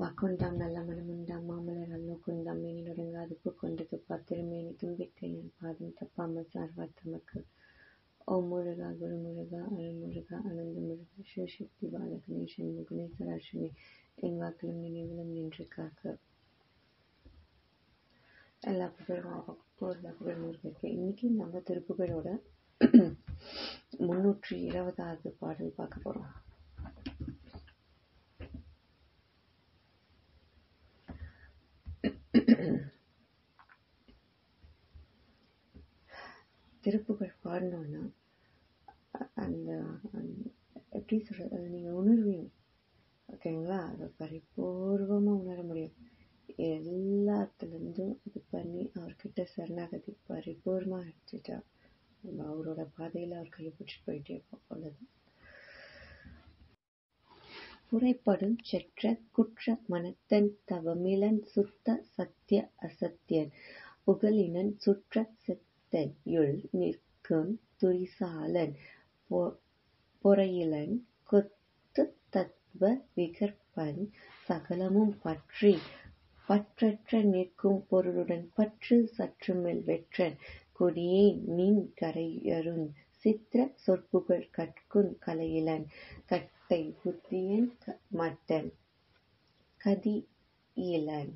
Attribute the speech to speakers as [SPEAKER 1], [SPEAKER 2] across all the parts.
[SPEAKER 1] வாக்குண்டாம் நல்ல மனமுண்டாம் மாமலர் அல்லோக்குண்டாம் மேனி நொடுங்காது பூக்கொண்டது பாத்திரமேனி தும்பிக்கை என் பாதம் தப்பாமல் சார்வார் தமக்கு. ஓம் முருகா குரு முருகா அருள் முருகா அனந்த முருகா சிவசக்தி பாலகணேசன் முகுணேஸ்வராட்சுமி என் வாக்கிலும் நினைவிலும் நின்று காக்க. எல்லா புகழும் புகழ் முருகருக்கு. இன்னைக்கு நம்ம திருப்புகழோட 320வது பாடல் பார்க்க போறோம். திருப்புகழ் பாடணும்னா அந்த எப்படி சொல்றது, அதை நீங்க உணர்வீங்க. ஓகேங்களா? அதை பரிபூர்வமா உணர முடியும். எல்லாத்துலேருந்தும் இது பண்ணி அவர்கிட்ட சரணாகதி பரிபூர்ணமா எடுத்துட்டா நம்ம அவரோட பாதையில அவர் கைப்பிடிச்சு போயிட்டே இருப்போம். அவ்வளவுதான். புரைப்படும் செற்ற குற்ற மனத்தன் தவமிலன் சுத்த சத்திய அசத்தியன் புகழினன் சுற்ற செத்தையுள் நிற்கும் துரிசாலன் பொறையிலன் கொத்து தத்துவ விகற்பன் சகலமும் பற்றி பற்றற்ற நிற்கும் பொருளுடன் பற்று சற்றுமேல் வெற்றன் கொடியே நின் கரையருண் சித்திர சொற்புகழ் கற்குன் கலையிலன் கட்டை புத்தியன் மட்டன் கதியிலன்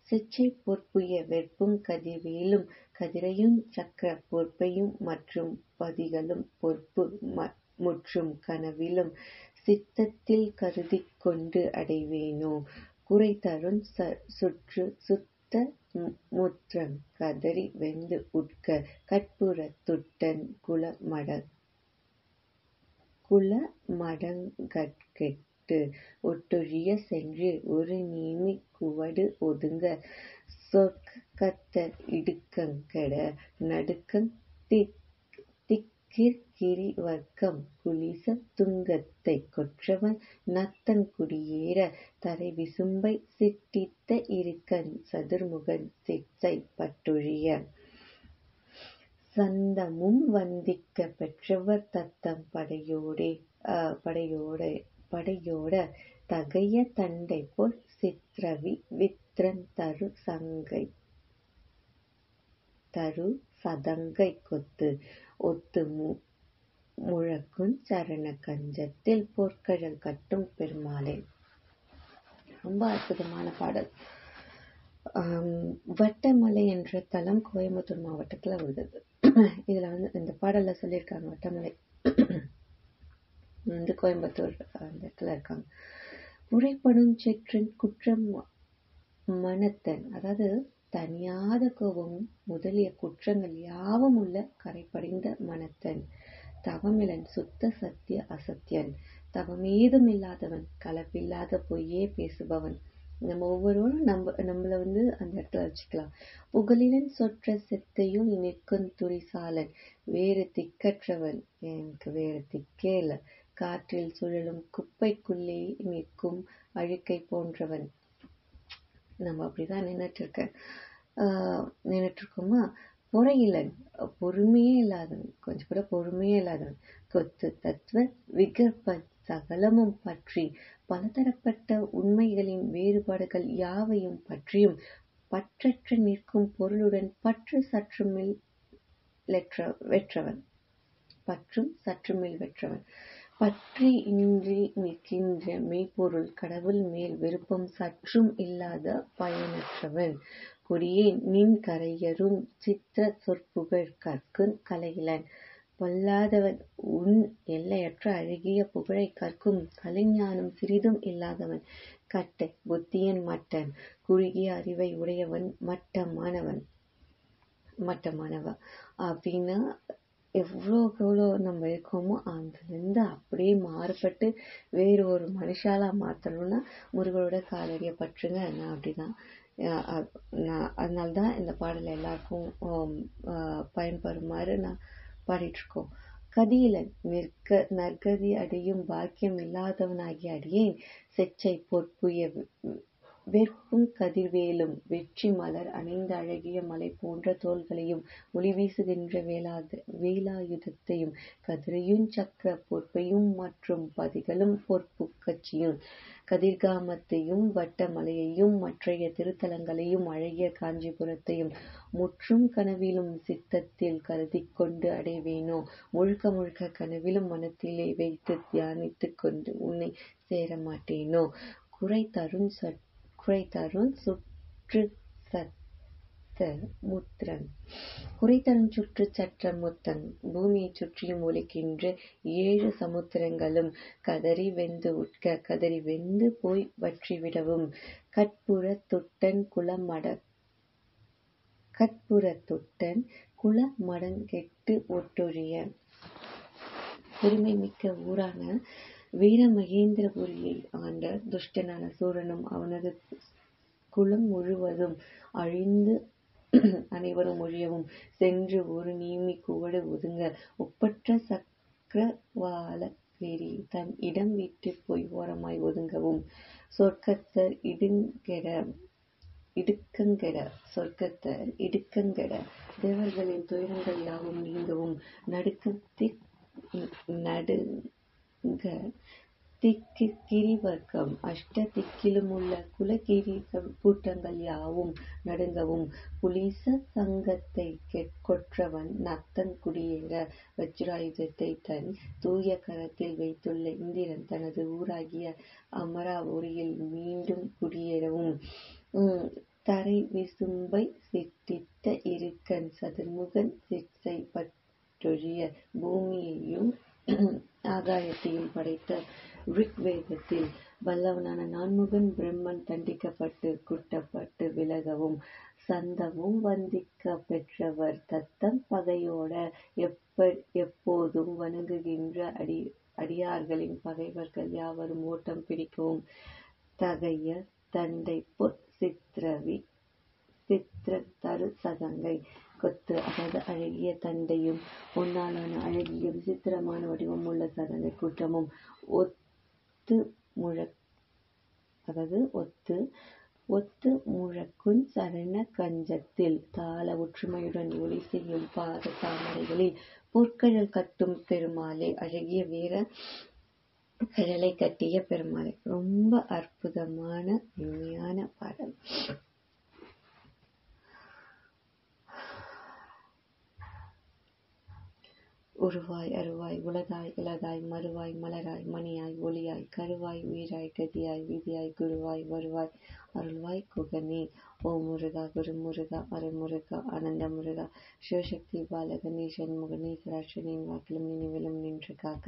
[SPEAKER 1] சிச்சை பொற்புய வெற்பும் கதிர்வேலும் கதிரையும் சக்கர பொற்பையும் மற்றும் பதிகளும் பொற்பு முற்றும் கனவிலும் சித்தத்தில் கருதிக் கொண்டு அடைவேனோ குறைதருண் சுற்று சுத்த முற்றம் கதறி வெந்து உட்க கற்புற துட்டன் குலமடங்கட்கெட்டு ஒட்டொழிய சென்று ஒரு நீமி குவடு ஒதுங்க சொற்கத்தர் இடுக்கங்கெட நடுக்கங் திக்கிற்கிரி வர்க்கம் குலிச துங்கத்தை கொற்றவன் நத்தங் குடியேற தரை விசும்பை சிட்டித்த இருக்கன் சதுர்முகன் சிற்சை பட்டொழிய சந்தமும் வந்திக்க பெற்றவர் தத்தம் படையோட தகைய தண்டை போல் சித்ரவி வித்ரன் தரு சதங்கை கொத்து ஒத்து முழக்குஞ் சரண கஞ்சத்தில் போர்க்கழல் கட்டும் பெருமாளே. ரொம்ப அற்புதமான பாடல். வட்டமலை என்ற தலம் கோயம்புத்தூர் மாவட்டத்துல உள்ளது. இதுல இந்த பாடல்ல சொல்லியிருக்காங்க வட்டமலை கோயம்புத்தூர் அந்த இடத்துல இருக்காங்க. புரைப்படும் செற்றின் குற்றம் மனத்தன், அதாவது தனியாத கோபம் முதலிய குற்றங்கள் யாவும் உள்ள கரைப்படைந்த மனத்தன் தவமிலன் சுத்த சத்திய அசத்தியன் தவமேதும் இல்லாதவன் கலப்பில்லாத பொய்யே பேசுபவன். நம்ம ஒவ்வொருவரும் நம்மள அந்த இடத்துல வச்சுக்கலாம். புகழிலன் சொற்ற செத்தையும் நிற்கும் துரிசாலன், வேறு திக்கற்றவன், எனக்கு வேறு திக்கே இல்லை, காற்றில் சுழலும் குப்பைக்குள்ளே நிற்கும் அழுக்கை போன்றவன். நம்ம அப்படிதான் நின்னுட்டு இருக்கோமா? பொறையிலன், பொறுமையே இல்லாதவன், கொஞ்சம் கூட பொறுமையே இல்லாதவன். கொத்து தத்துவ விகற்பன் சகலமும் பற்றி பலதரப்பட்ட உண்மைகளின் வேறுபாடுகள் யாவையும் பற்றியும் பற்றற்ற நிற்கும் பொருளுடன் பற்று சற்றுமேல் வெற்றவன். பற்றி இன்றி நிற்கின்ற மெய்ப்பொருள் கடவுள் மேல் விருப்பம் சற்றும் இல்லாத பயனற்றவன். கொடியே நின் கரையரும் சித்திர சொற்புகழ் கற்குன் கலையிலன், பொல்லாதவன், உன் எல்லையற்ற அழகிய புகழை கற்கும் கலைஞானம் சிறிதும் இல்லாதவன். கட்டை புத்தியன் மட்டன், குறுகிய அறிவை உடையவன், மட்டமானவ. அப்படின்னா எவ்வளோ நம்ம இருக்கோமோ அதுலேருந்து அப்படியே மாறுபட்டு வேறு ஒரு மனுஷாலா மாற்றணும்னா முருகனோட காலடிய பற்றுங்க. நான் அப்படிதான். அதனால்தான் இந்த பாடல் எல்லாருக்கும் பயன்பெறுமாறு நான் பாடிட்டு இருக்கோம். கதியிலன் நற்கதி அடையும் பாக்கியம் இல்லாதவனாகிய அடியேன் செச்சை பொற்புய வெற்பும் கதிர்வேலும் வெற்றி மலர் அணைந்த அழகிய மலை போன்ற தோள்களையும் ஒளி வீசுகின்ற வேலாயுதத்தையும் கதிரையும் சக்கர பொற்பையும் மற்றும் பதிகளும் பொற்பு கட்சியும் கதிர்காமத்தையும் வட்டமலையையும் மற்றைய திருத்தலங்களையும் அழகிய காஞ்சிபுரத்தையும் முற்றும் கனவிலும் சித்தத்தில் கருதிக்கொண்டு அடைவேனோ, முழுக்க முழுக்க கனவிலும் மனத்திலே வைத்து தியானித்துக் கொண்டு உன்னை சேரமாட்டேனோ. குறைதருஞ் சுற்றுச் சற்ற முத்தன். பூமியைச் சுற்றியும் ஒலிக்கின்ற 7 சமுத்திரங்களும் கதறி வெந்து உட்க, கதறி வெந்து போய் வற்றிவிடவும். கட்புறத்துட்டன் குலமடங்கெட்டு ஒட்டொழிய. பெருமைமிக்க ஊரான வீரமகேந்திரபுரியை ஆண்ட துஷ்டனான சூரனும் அவனது குலம் முழுவதும் அழிந்து அனைவரும் ஒழியவும் சென்று ஒரு நீமி குவடு ஒதுங்க ஒப்பற்ற சக்கரவாளகிரி தன் இடம் விட்டுப் போய் ஓரமாய் ஒதுங்கவும். சொர்க்கத்தர் இடுக்கங்கெட தேவர்களின் துயரங்கள் யாவும் நீங்கவும். நடுங்க கிரிவர்க்கம் அஷ்ட திக்கிலுமுள்ள குலகிரீட கூட்டங்கள் யாவும் நடுங்கவும். புலிச சங்கத்தைக் கொற்றவன் நத்தன் குடியேற, வஜ்ராயுதத்தை தன் தூய கரத்தில் வைத்துள்ள இந்திரன் தனது ஊராகிய அமராபுரியில் மீண்டும் குடியேறவும். தரை விசும்பை சிட்டித்த இருக்கன் சதுர்முகன் சிற்சை பற்றொழிய. பூமியையும் ஆகாயத்தையும் படைத்த ரிக்வேதத்தில் வல்லவனான நான்முகன் பிரம்மன் தண்டிக்கப்பட்டு குட்டப்பட்டு விலகவும். சந்தமும் வந்திக்கப் பெற்றவர் தத்தம் பகையோட எப்போதும் வணங்குகின்ற அடியார்களின் பகைவர்கள் யாவரும் ஓட்டம் பிடிக்கவும். தகைய தண்டைப்பொற் சித்திரத்தரு சதங்கை கொத்து. அதாவது அழகிய தண்டையும் பொன்னாலான அழகிய விசித்திரமான வடிவமுள்ள சதங்கை கூட்டமும் ஒத்து முழக்குஞ் சரண கஞ்சத்தில் தாள ஒற்றுமையுடன் ஒலி செய்யும் பாத தாமரைகளில் பொற்கழல் கட்டும் பெருமாளே. அழகிய வீர கழலை கட்டிய பெருமாளே. ரொம்ப அற்புதமான இனிமையான பாடல். உருவாய் அருவாய் உலகாய் இலதாய் மறுவாய் மலராய் மணியாய் ஒளியாய் கருவாய் உயிராய் கதியாய் விதியாய் குருவாய் வருவாய் அருள்வாய் குகனே. ஓம் முருகா குருமுருகா அருமுருகா ஆனந்த முருகா சிவசக்தி பாலகனே சண்முகனே சராட்சனின் வாக்கிலும் நினைவிலும் நின்று காக்க.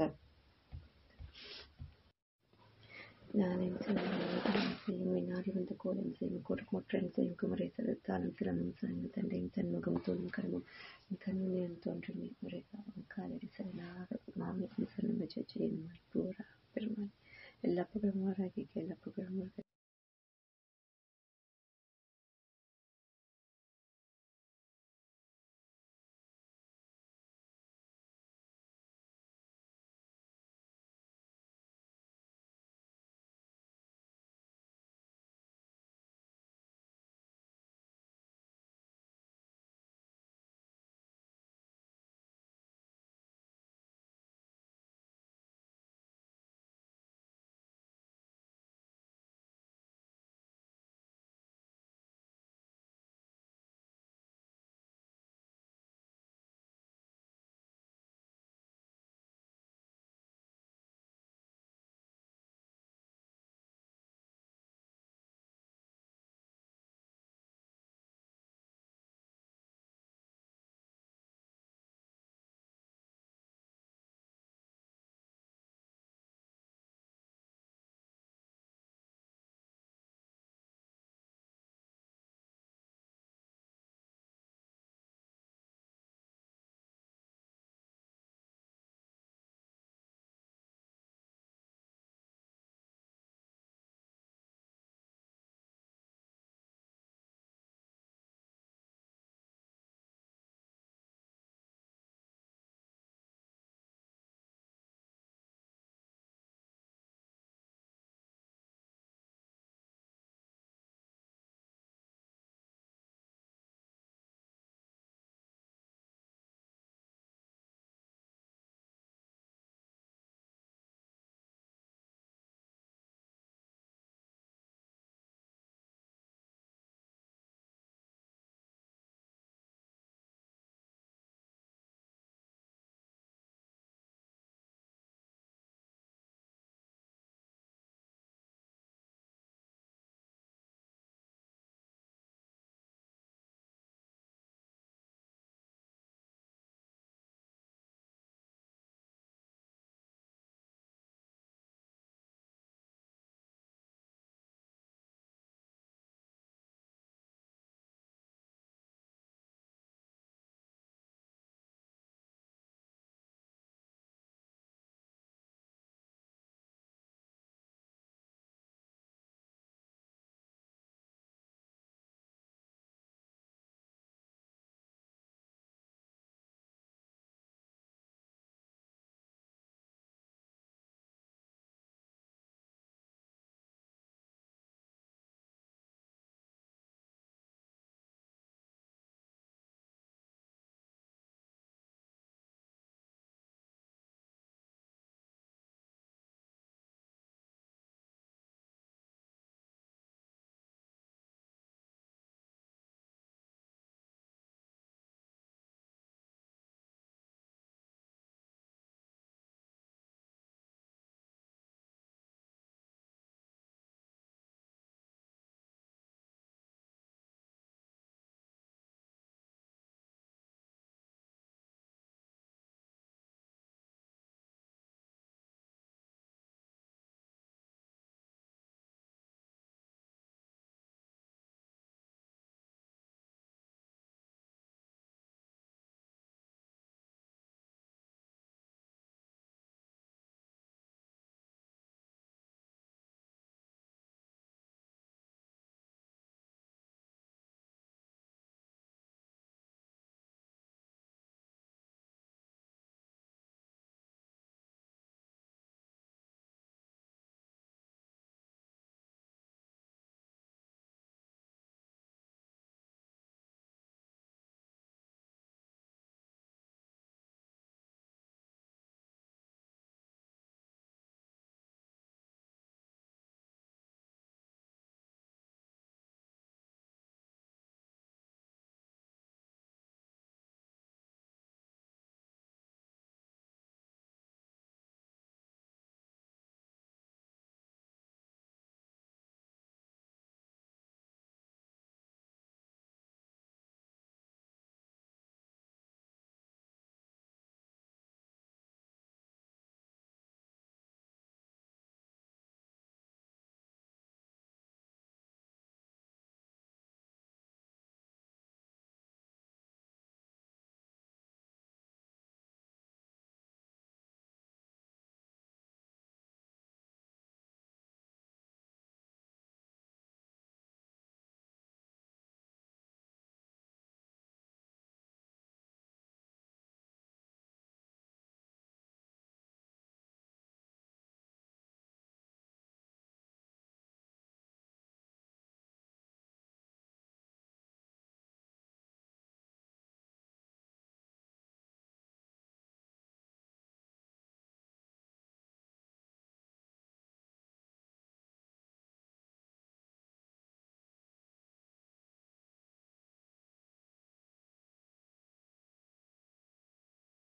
[SPEAKER 1] ஞானம் செய்யும் நாடி வந்த கோலம் செய்யும் கொடுமொற்றன் செய்யும் குமரை சதுர்த்தானம் சிலம்பும் சாய்ந்த தண்டையும் தன்முகம் தோலும் கரமும் கண்ணிலும் தோன்றும் முருகா. காலடி சரணாக மாமிக்கும் சரணம் வச்சு பூரா பெருமாள். எல்லா புகழும் மாறாகி எல்லா புகழும்